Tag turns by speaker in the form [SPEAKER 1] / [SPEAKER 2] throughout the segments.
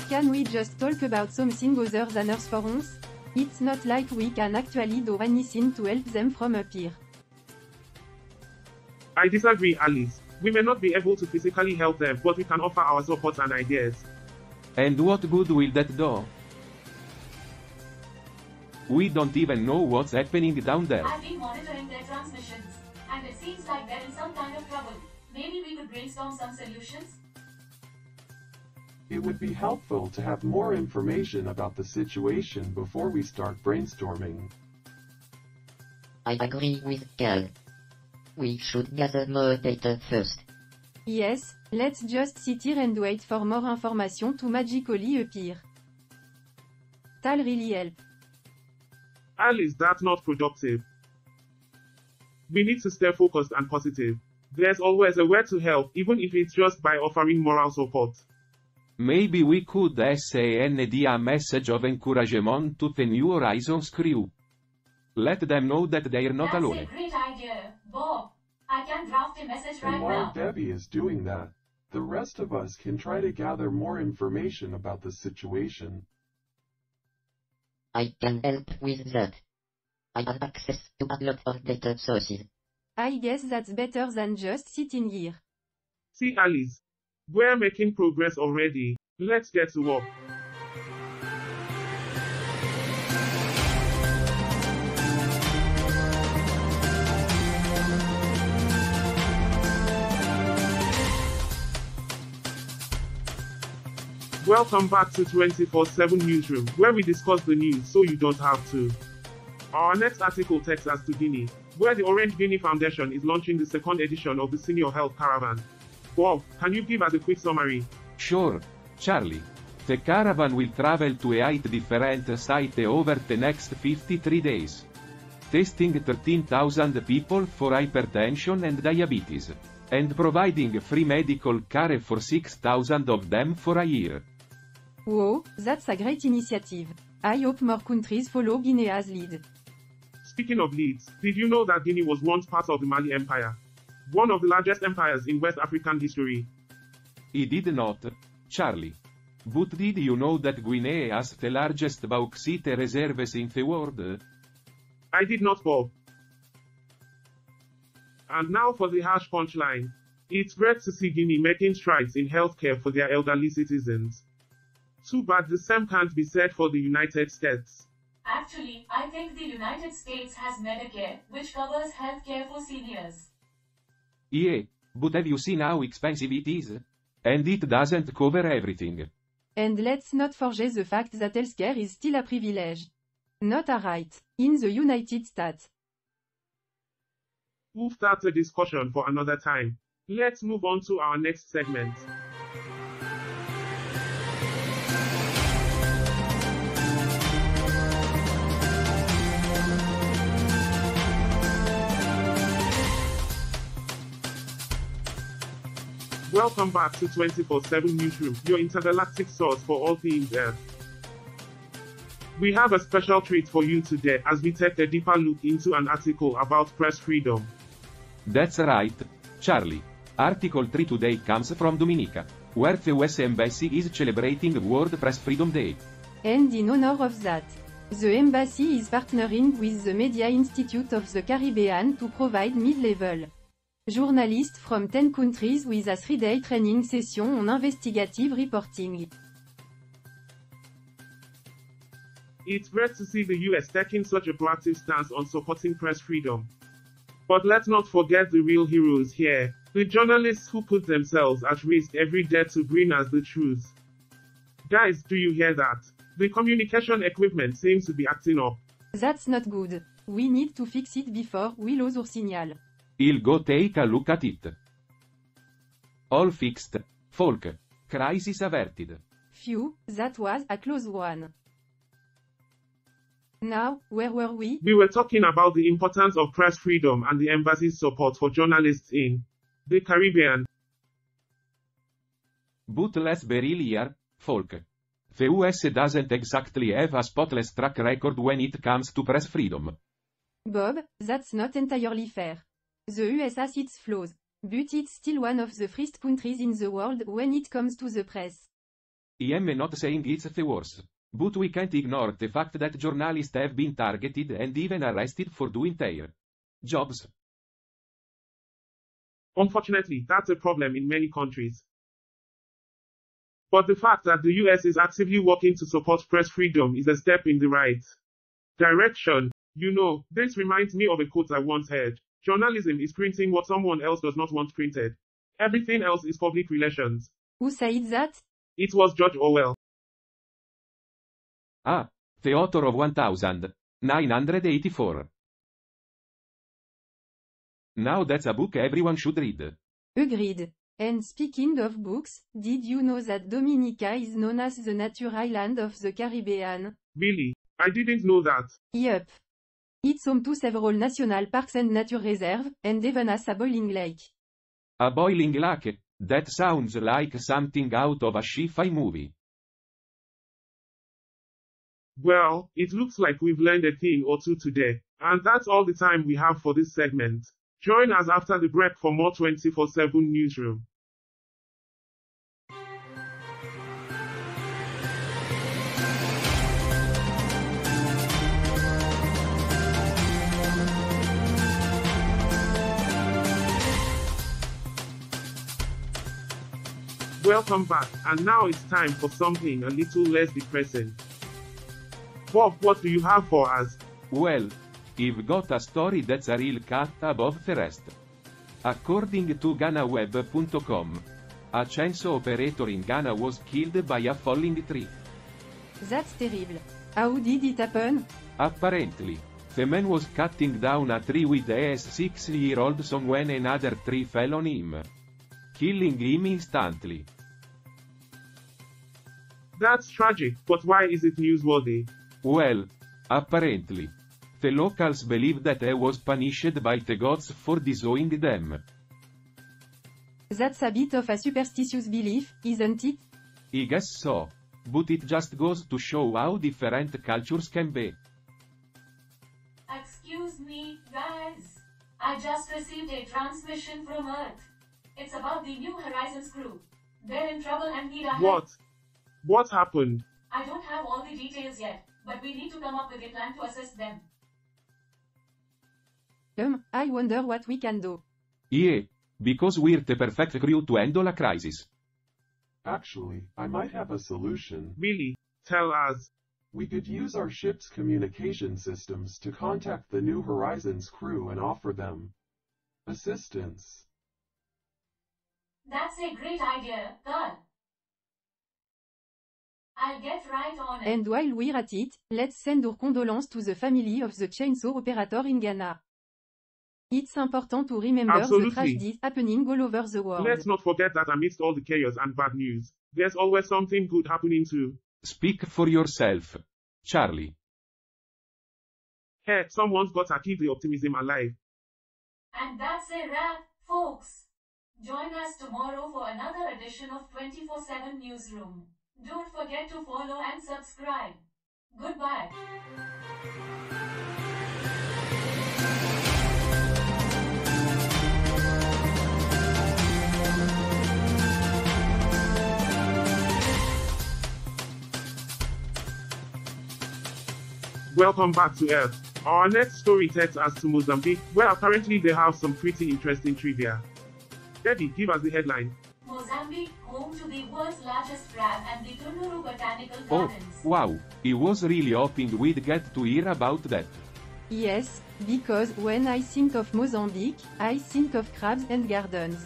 [SPEAKER 1] Can we just talk about something other than Earth for once? It's not like we can actually do anything to help them from up here.
[SPEAKER 2] I disagree, Alice. We may not be able to physically help them, but we can offer our support and ideas.
[SPEAKER 3] And what good will that do? We don't even know what's happening down there.
[SPEAKER 4] I've been monitoring their transmissions, and it seems like they're in some kind of trouble. Maybe we could brainstorm some solutions?
[SPEAKER 5] It would be helpful to have more information about the situation before we start brainstorming.
[SPEAKER 6] I agree with Cal. We should gather more data first.
[SPEAKER 1] Yes, let's just sit here and wait for more information to magically appear. That'll really help.
[SPEAKER 2] Alice, that's not productive. We need to stay focused and positive. There's always a way to help, even if it's just by offering moral support.
[SPEAKER 3] Maybe we could send a message of encouragement to the New Horizons crew. Let them know that they're not
[SPEAKER 4] That's
[SPEAKER 3] alone.
[SPEAKER 4] a great idea, Bob. I can draft a message right
[SPEAKER 5] And while
[SPEAKER 4] now.
[SPEAKER 5] Debbie is doing that, the rest of us can try to gather more information about the situation.
[SPEAKER 6] I can help with that. I have access to a lot of data sources.
[SPEAKER 1] I guess that's better than just sitting here.
[SPEAKER 2] See, Alice, we're making progress already. Let's get to work. Welcome back to 24/7 Newsroom, where we discuss the news so you don't have to. Our next article takes us to Guinea, where the Orange Guinea Foundation is launching the second edition of the Senior Health Caravan. Bob, can you give us a quick summary?
[SPEAKER 3] Sure, Charlie. The caravan will travel to 8 different sites over the next 53 days. Testing 13,000 people for hypertension and diabetes. And providing free medical care for 6,000 of them for a year.
[SPEAKER 1] Wow, that's a great initiative. I hope more countries follow Guinea's lead.
[SPEAKER 2] Speaking of leads, did you know that Guinea was once part of the Mali Empire? One of the largest empires in West African history.
[SPEAKER 3] I did not, Charlie. But did you know that Guinea has the largest bauxite reserves in the world?
[SPEAKER 2] I did not, Bob. And now for the harsh punchline. It's great to see Guinea making strides in healthcare for their elderly citizens. Too bad the same can't be said for the United States.
[SPEAKER 4] Actually, I think the United States has Medicare, which covers healthcare for seniors.
[SPEAKER 3] Yeah, but have you seen how expensive it is? And it doesn't cover everything.
[SPEAKER 1] And let's not forget the fact that healthcare is still a privilege. Not a right. In the United States.
[SPEAKER 2] We'll start a discussion for another time. Let's move on to our next segment. Welcome back to 24/7 Newsroom, your intergalactic source for all things Earth. We have a special treat for you today as we take a deeper look into an article about press freedom.
[SPEAKER 3] That's right, Charlie. Article 3 today comes from Dominica, where the US Embassy is celebrating World Press Freedom Day.
[SPEAKER 1] And in honor of that, the embassy is partnering with the Media Institute of the Caribbean to provide mid-level journalists from 10 countries with a 3-day training session on investigative reporting.
[SPEAKER 2] It's great to see the US taking such a proactive stance on supporting press freedom. But let's not forget the real heroes here, the journalists who put themselves at risk every day to bring us the truth. Guys, do you hear that? The communication equipment seems to be acting up.
[SPEAKER 1] That's not good. We need to fix it before we lose our signal.
[SPEAKER 3] I'll go take a look at it. All fixed, folk. Crisis averted.
[SPEAKER 1] Phew, that was a close one. Now, where were we?
[SPEAKER 2] We were talking about the importance of press freedom and the embassy's support for journalists in the Caribbean.
[SPEAKER 3] But let's be real here, folk. The US doesn't exactly have a spotless track record when it comes to press freedom.
[SPEAKER 1] Bob, that's not entirely fair. The US has its flaws. But it's still one of the freest countries in the world when it comes to the press.
[SPEAKER 3] I am not saying it's the worst. But we can't ignore the fact that journalists have been targeted and even arrested for doing their jobs.
[SPEAKER 2] Unfortunately, that's a problem in many countries. But the fact that the US is actively working to support press freedom is a step in the right direction. You know, this reminds me of a quote I once heard. Journalism is printing what someone else does not want printed. Everything else is public relations.
[SPEAKER 1] Who said that?
[SPEAKER 2] It was George Orwell.
[SPEAKER 3] Ah, the author of 1984. Now that's a book everyone should read.
[SPEAKER 1] Agreed. And speaking of books, did you know that Dominica is known as the natural island of the Caribbean?
[SPEAKER 2] Really? I didn't know that.
[SPEAKER 1] Yup. It's home to several national parks and nature reserves, and even has a boiling lake.
[SPEAKER 3] A boiling lake? That sounds like something out of a sci-fi movie.
[SPEAKER 2] Well, it looks like we've learned a thing or two today. And that's all the time we have for this segment. Join us after the break for more 24/7 Newsroom. Welcome back, and now it's time for something a little less depressing. Bob, what do you have for us?
[SPEAKER 3] Well, I've got a story that's a real cut above the rest. According to GhanaWeb.com, a chainsaw operator in Ghana was killed by a falling tree.
[SPEAKER 1] That's terrible. How did it happen?
[SPEAKER 3] Apparently, the man was cutting down a tree with his 6-year-old son when another tree fell on him, killing him instantly.
[SPEAKER 2] That's tragic, but why is it newsworthy?
[SPEAKER 3] Well, apparently, the locals believe that he was punished by the gods for disowning them.
[SPEAKER 1] That's a bit of a superstitious belief, isn't it?
[SPEAKER 3] I guess so. But it just goes to show how different cultures can be.
[SPEAKER 4] Excuse me, guys. I just received a transmission from Earth. It's about the New Horizons crew. They're in trouble and need our help.
[SPEAKER 2] What? What happened?
[SPEAKER 4] I don't have all the details yet, but we need to come up with a plan to assist them.
[SPEAKER 1] I wonder what we can do.
[SPEAKER 3] Yeah, because we're the perfect crew to handle a crisis.
[SPEAKER 5] Actually, I might have a solution.
[SPEAKER 2] Really? Tell us.
[SPEAKER 5] We could use our ship's communication systems to contact the New Horizons crew and offer them assistance.
[SPEAKER 4] That's a great idea, Carl. I'll get right on it.
[SPEAKER 1] And while we're at it, let's send our condolences to the family of the chainsaw operator in Ghana. It's important to remember
[SPEAKER 2] Absolutely.
[SPEAKER 1] the tragedies happening all over the world.
[SPEAKER 2] Let's not forget that amidst all the chaos and bad news, there's always something good happening too.
[SPEAKER 3] Speak for yourself, Charlie.
[SPEAKER 2] Hey, someone's got to keep the optimism alive.
[SPEAKER 4] And that's a wrap, folks. Join us tomorrow for another edition of 24/7 Newsroom. Don't forget to follow and subscribe. Goodbye.
[SPEAKER 2] Welcome back to Earth. Our next story takes us to Mozambique, where apparently they have some pretty interesting trivia. Debbie, give us the headline.
[SPEAKER 4] Mozambique, home to the world's largest crab and the Tunduru Botanical
[SPEAKER 3] Oh,
[SPEAKER 4] Gardens.
[SPEAKER 3] wow, I was really hoping we'd get to hear about that.
[SPEAKER 1] Yes, because when I think of Mozambique, I think of crabs and gardens.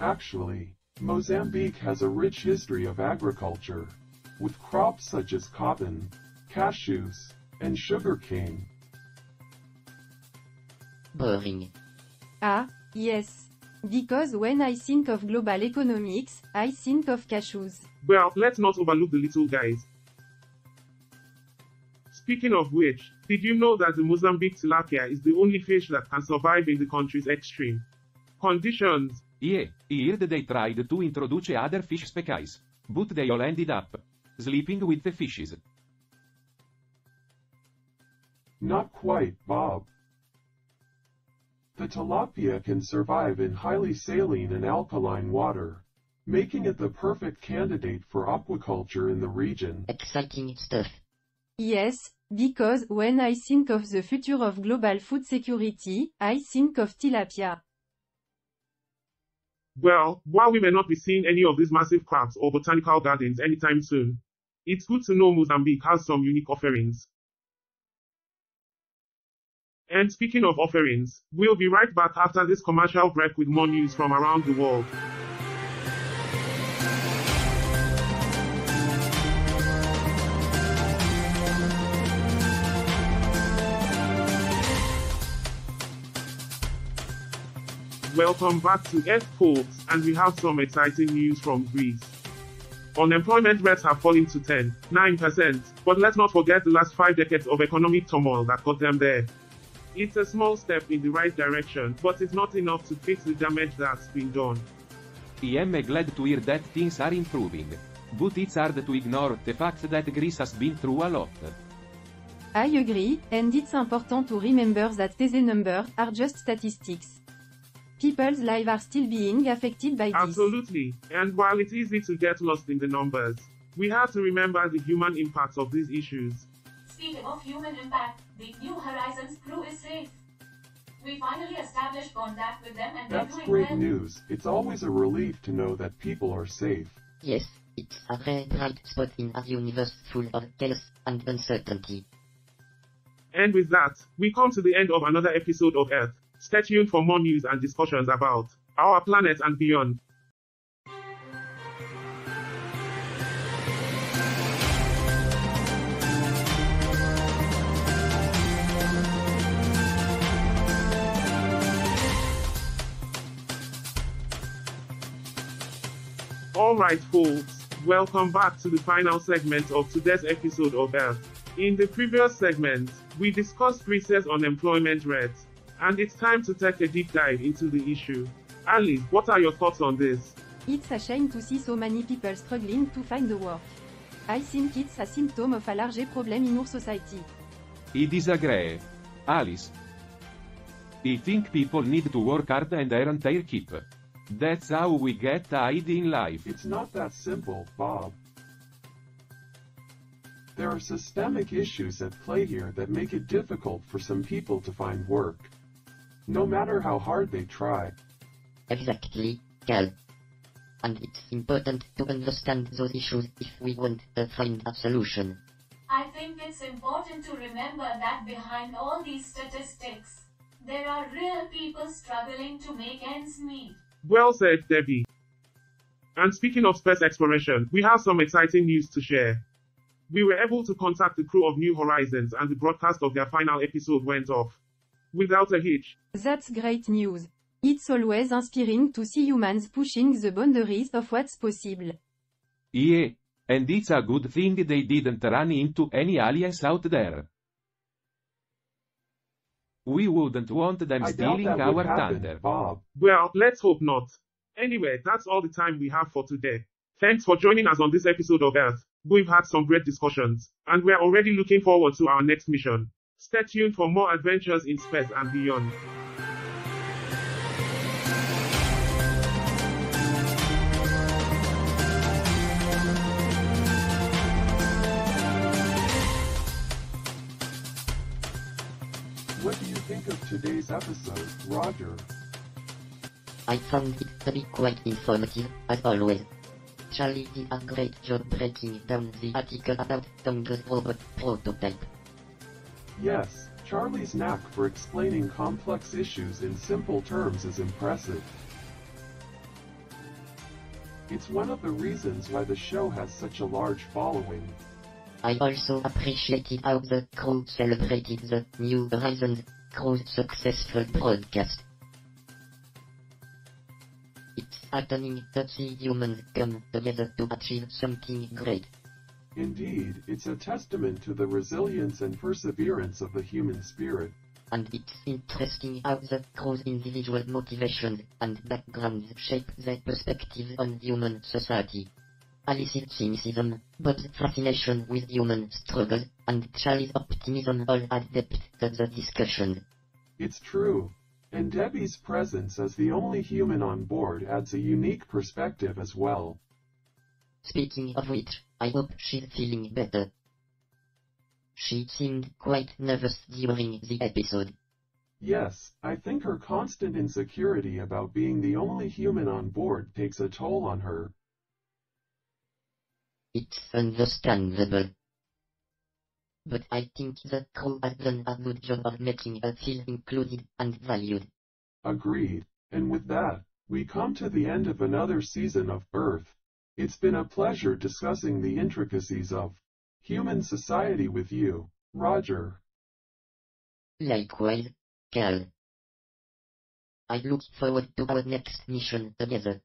[SPEAKER 5] Actually, Mozambique has a rich history of agriculture, with crops such as cotton, cashews, and sugarcane.
[SPEAKER 6] Boring.
[SPEAKER 1] Ah, yes. Because when I think of global economics, I think of cashews.
[SPEAKER 2] Well, let's not overlook the little guys. Speaking of which, did you know that the Mozambique tilapia is the only fish that can survive in the country's extreme conditions?
[SPEAKER 3] Yeah, I heard they tried to introduce other fish species, but they all ended up sleeping with the fishes.
[SPEAKER 5] Not quite, Bob. The tilapia can survive in highly saline and alkaline water, making it the perfect candidate for aquaculture in the region.
[SPEAKER 6] Exciting stuff.
[SPEAKER 1] Yes, because when I think of the future of global food security, I think of tilapia.
[SPEAKER 2] Well, while we may not be seeing any of these massive crabs or botanical gardens anytime soon, it's good to know Mozambique has some unique offerings. And speaking of offerings, we'll be right back after this commercial break with more news from around the world. Welcome back to Earth Pulse, and we have some exciting news from Greece. Unemployment rates have fallen to 10.9%, but let's not forget the last 5 decades of economic turmoil that got them there. It's a small step in the right direction, but it's not enough to fix the damage that's been done.
[SPEAKER 3] I am glad to hear that things are improving. But it's hard to ignore the fact that Greece has been through a lot.
[SPEAKER 1] I agree, and it's important to remember that these numbers are just statistics. People's lives are still being affected by this.
[SPEAKER 2] Absolutely, and while it's easy to get lost in the numbers, we have to remember the human impacts of these issues.
[SPEAKER 4] Speaking of human impact, the New Horizons crew is safe. We finally established contact with them and they're
[SPEAKER 5] That's
[SPEAKER 4] doing
[SPEAKER 5] great
[SPEAKER 4] well.
[SPEAKER 5] news. It's always a relief to know that people are safe.
[SPEAKER 6] Yes, it's a very bright spot in a universe full of chaos and uncertainty.
[SPEAKER 2] And with that, we come to the end of another episode of Earth. Stay tuned for more news and discussions about our planet and beyond. Alright folks, welcome back to the final segment of today's episode of Earth. In the previous segment, we discussed Greece's unemployment rate, and it's time to take a deep dive into the issue. Alice, what are your thoughts on this?
[SPEAKER 1] It's a shame to see so many people struggling to find a work. I think it's a symptom of a larger problem in our society.
[SPEAKER 3] I disagree. Alice. I think people need to work hard and earn their keep. That's how we get ahead in life.
[SPEAKER 5] It's not that simple, Bob. There are systemic issues at play here that make it difficult for some people to find work, no matter how hard they try.
[SPEAKER 6] Exactly, Cal. And it's important to understand those issues if we want to find a solution.
[SPEAKER 4] I think it's important to remember that behind all these statistics, there are real people struggling to make ends meet.
[SPEAKER 2] Well said, Debbie. And speaking of space exploration, we have some exciting news to share. We were able to contact the crew of New Horizons and the broadcast of their final episode went off without a hitch.
[SPEAKER 1] That's great news. It's always inspiring to see humans pushing the boundaries of what's possible.
[SPEAKER 3] Yeah, and it's a good thing they didn't run into any aliens out there. We wouldn't want them
[SPEAKER 5] I doubt
[SPEAKER 3] stealing
[SPEAKER 5] that
[SPEAKER 3] our
[SPEAKER 5] would happen,
[SPEAKER 3] thunder.
[SPEAKER 5] Bob.
[SPEAKER 2] Well, let's hope not. Anyway, that's all the time we have for today. Thanks for joining us on this episode of Earth. We've had some great discussions, and we're already looking forward to our next mission. Stay tuned for more adventures in space and beyond.
[SPEAKER 5] What do you think of today's episode, Roger?
[SPEAKER 6] I found it to be quite informative, as always. Charlie did a great job breaking down the article about Tonga's robot prototype.
[SPEAKER 5] Yes, Charlie's knack for explaining complex issues in simple terms is impressive. It's one of the reasons why the show has such a large following.
[SPEAKER 6] I also appreciated how the crew celebrated the New Horizons crew's successful broadcast. It's heartening to see humans come together to achieve something great.
[SPEAKER 5] Indeed, it's a testament to the resilience and perseverance of the human spirit.
[SPEAKER 6] And it's interesting how the crew's individual motivations and backgrounds shape their perspective on human society. Alice's cynicism, Bob's fascination with human struggles, and Charlie's optimism all add depth to the discussion.
[SPEAKER 5] It's true. And Debbie's presence as the only human on board adds a unique perspective as well.
[SPEAKER 6] Speaking of which, I hope she's feeling better. She seemed quite nervous during the episode.
[SPEAKER 5] Yes, I think her constant insecurity about being the only human on board takes a toll on her.
[SPEAKER 6] It's understandable. But I think the crew has done a good job of making her feel included and valued.
[SPEAKER 5] Agreed. And with that, we come to the end of another season of Earth. It's been a pleasure discussing the intricacies of human society with you, Roger.
[SPEAKER 6] Likewise, Cal. I look forward to our next mission together.